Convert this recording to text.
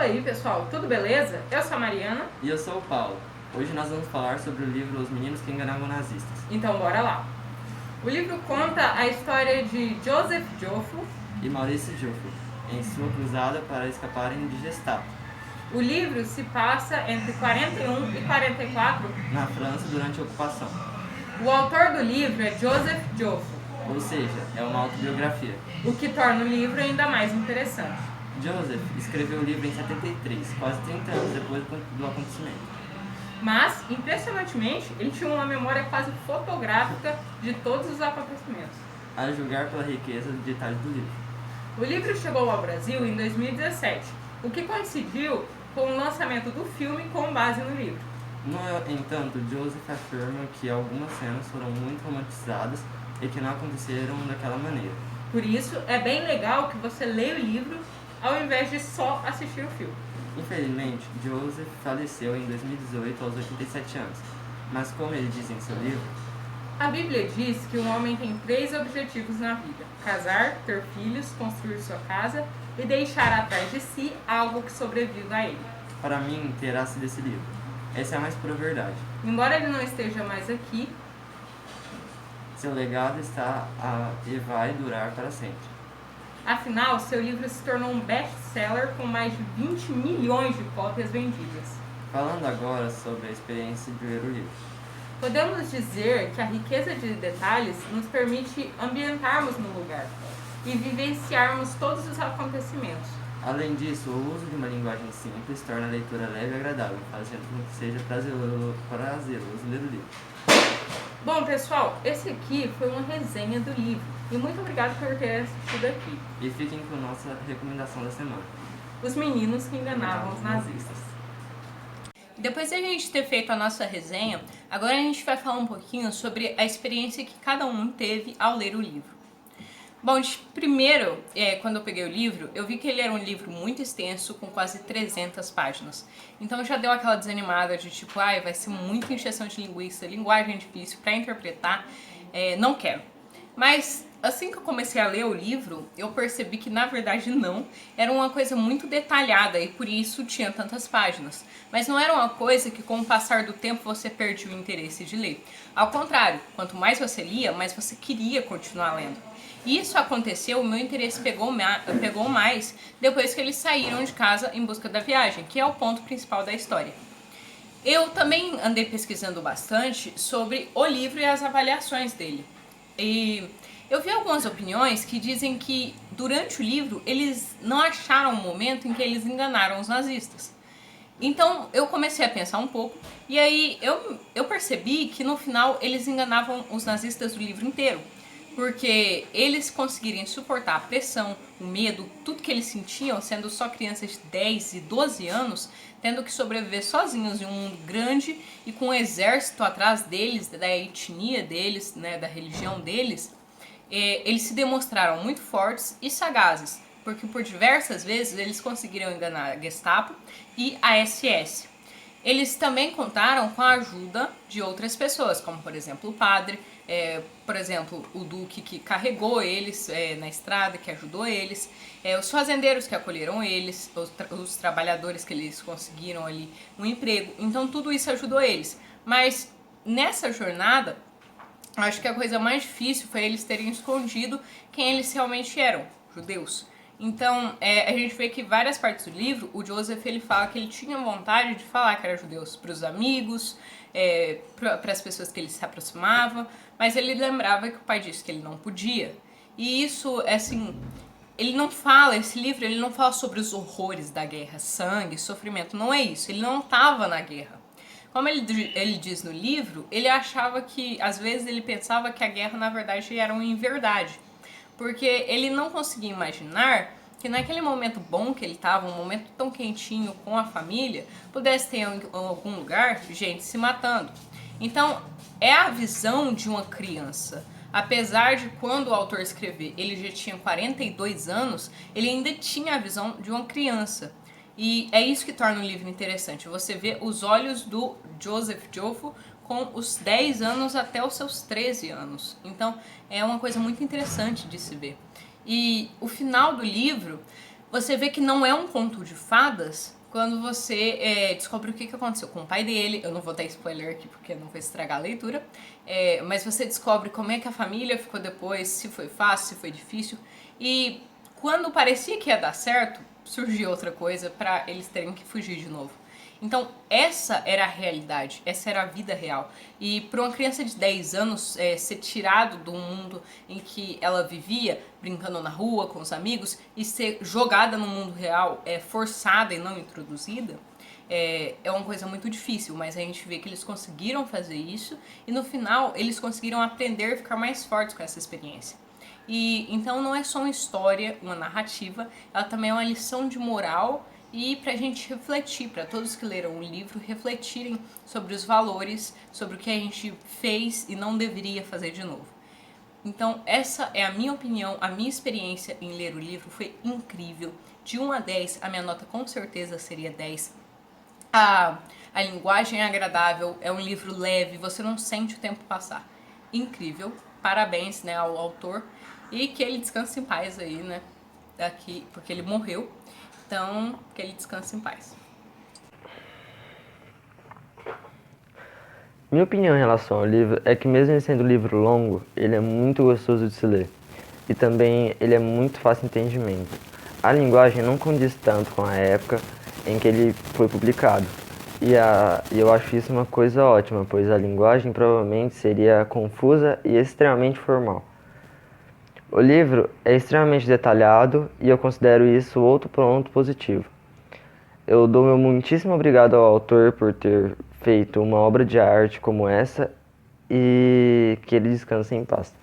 aí pessoal, tudo beleza? Eu sou a Mariana. E eu sou o Paulo. Hoje nós vamos falar sobre o livro Os Meninos que Enganavam Nazistas. Então bora lá. O livro conta a história de Joseph Joffo e Maurice Joffo, em sua cruzada para escaparem de Gestapo. O livro se passa entre 41 e 44 na França durante a ocupação. O autor do livro é Joseph Joffo, ou seja, é uma autobiografia, o que torna o livro ainda mais interessante. Joseph escreveu o livro em 73, quase 30 anos depois do acontecimento. Mas, impressionantemente, ele tinha uma memória quase fotográfica de todos os acontecimentos, a julgar pela riqueza de detalhes do livro. O livro chegou ao Brasil em 2017, o que coincidiu com o lançamento do filme com base no livro. No entanto, Joseph afirma que algumas cenas foram muito romantizadas e que não aconteceram daquela maneira. Por isso, é bem legal que você leia o livro ao invés de só assistir o filme. Infelizmente, Joseph faleceu em 2018 aos 87 anos, mas como ele diz em seu livro, a Bíblia diz que um homem tem 3 objetivos na vida: casar, ter filhos, construir sua casa e deixar atrás de si algo que sobreviva a ele. Para mim, terá sido esse livro. Essa é a mais pura verdade. Embora ele não esteja mais aqui, seu legado está e vai durar para sempre. Afinal, seu livro se tornou um best-seller com mais de 20 milhões de cópias vendidas. Falando agora sobre a experiência de ler o livro. Podemos dizer que a riqueza de detalhes nos permite ambientarmos no lugar e vivenciarmos todos os acontecimentos. Além disso, o uso de uma linguagem simples torna a leitura leve e agradável, fazendo com que seja prazeroso ler o livro. Bom, pessoal, esse aqui foi uma resenha do livro. E muito obrigado por ter assistido aqui. E fiquem com nossa recomendação da semana. Os Meninos que Enganavam os Nazistas. Depois de a gente ter feito a nossa resenha, agora a gente vai falar um pouquinho sobre a experiência que cada um teve ao ler o livro. Bom, primeiro, quando eu peguei o livro, eu vi que ele era um livro muito extenso, com quase 300 páginas. Então já deu aquela desanimada de tipo, vai ser muita encheção de linguiça, linguagem difícil para interpretar, não quero. Mas assim que eu comecei a ler o livro, eu percebi que na verdade não, era uma coisa muito detalhada e por isso tinha tantas páginas. Mas não era uma coisa que com o passar do tempo você perdia o interesse de ler. Ao contrário, quanto mais você lia, mais você queria continuar lendo. E isso aconteceu, o meu interesse pegou mais depois que eles saíram de casa em busca da viagem, que é o ponto principal da história. Eu também andei pesquisando bastante sobre o livro e as avaliações dele. E eu vi algumas opiniões que dizem que durante o livro eles não acharam um momento em que eles enganaram os nazistas. Então eu comecei a pensar um pouco e aí eu percebi que no final eles enganavam os nazistas do livro inteiro. Porque eles conseguirem suportar a pressão, o medo, tudo que eles sentiam, sendo só crianças de 10 e 12 anos, tendo que sobreviver sozinhos em um mundo grande e com um exército atrás deles, da etnia deles, né, da religião deles, eles se demonstraram muito fortes e sagazes, porque por diversas vezes eles conseguiram enganar a Gestapo e a SS. Eles também contaram com a ajuda de outras pessoas, como por exemplo o padre, por exemplo o duque que carregou eles na estrada, que ajudou eles, os fazendeiros que acolheram eles, os trabalhadores que eles conseguiram ali um emprego. Então tudo isso ajudou eles. Mas nessa jornada, acho que a coisa mais difícil foi eles terem escondido quem eles realmente eram, judeus. Então, a gente vê que várias partes do livro, o Joseph ele fala que ele tinha vontade de falar que era judeu para os amigos, para as pessoas que ele se aproximava, mas ele lembrava que o pai disse que ele não podia. E isso, assim, ele não fala, esse livro ele não fala sobre os horrores da guerra, sangue, sofrimento, não é isso, ele não estava na guerra. Como ele diz no livro, ele achava que, às vezes ele pensava que a guerra na verdade era uma inverdade. Porque ele não conseguia imaginar que naquele momento bom que ele estava, um momento tão quentinho com a família, pudesse ter em algum lugar gente se matando. Então, é a visão de uma criança. Apesar de quando o autor escrever, ele já tinha 42 anos, ele ainda tinha a visão de uma criança. E é isso que torna o livro interessante. Você vê os olhos do Joseph Joffo com os 10 anos até os seus 13 anos. Então, é uma coisa muito interessante de se ver. E o final do livro, você vê que não é um conto de fadas quando você descobre o que aconteceu com o pai dele. Eu não vou dar spoiler aqui porque não vou estragar a leitura, mas você descobre como é que a família ficou depois, se foi fácil, se foi difícil. E quando parecia que ia dar certo, surgiu outra coisa pra eles terem que fugir de novo. Então, essa era a realidade, essa era a vida real. E para uma criança de 10 anos ser tirado do mundo em que ela vivia, brincando na rua com os amigos, e ser jogada no mundo real, forçada e não introduzida, é uma coisa muito difícil, mas a gente vê que eles conseguiram fazer isso e no final eles conseguiram aprender e ficar mais fortes com essa experiência. E então não é só uma história, uma narrativa, ela também é uma lição de moral e pra gente refletir, para todos que leram o livro refletirem sobre os valores, sobre o que a gente fez e não deveria fazer de novo. Então essa é a minha opinião, a minha experiência em ler o livro foi incrível. De 1 a 10, a minha nota com certeza seria 10. A linguagem é agradável, é um livro leve, você não sente o tempo passar. Incrível, parabéns, né, ao autor e que ele descanse em paz aí, né, daqui, porque ele morreu. Então, que ele descanse em paz. Minha opinião em relação ao livro é que mesmo ele sendo um livro longo, ele é muito gostoso de se ler. E também ele é muito fácil de entendimento. A linguagem não condiz tanto com a época em que ele foi publicado. E eu acho isso uma coisa ótima, pois a linguagem provavelmente seria confusa e extremamente formal. O livro é extremamente detalhado e eu considero isso outro ponto positivo. Eu dou meu muitíssimo obrigado ao autor por ter feito uma obra de arte como essa e que ele descanse em paz.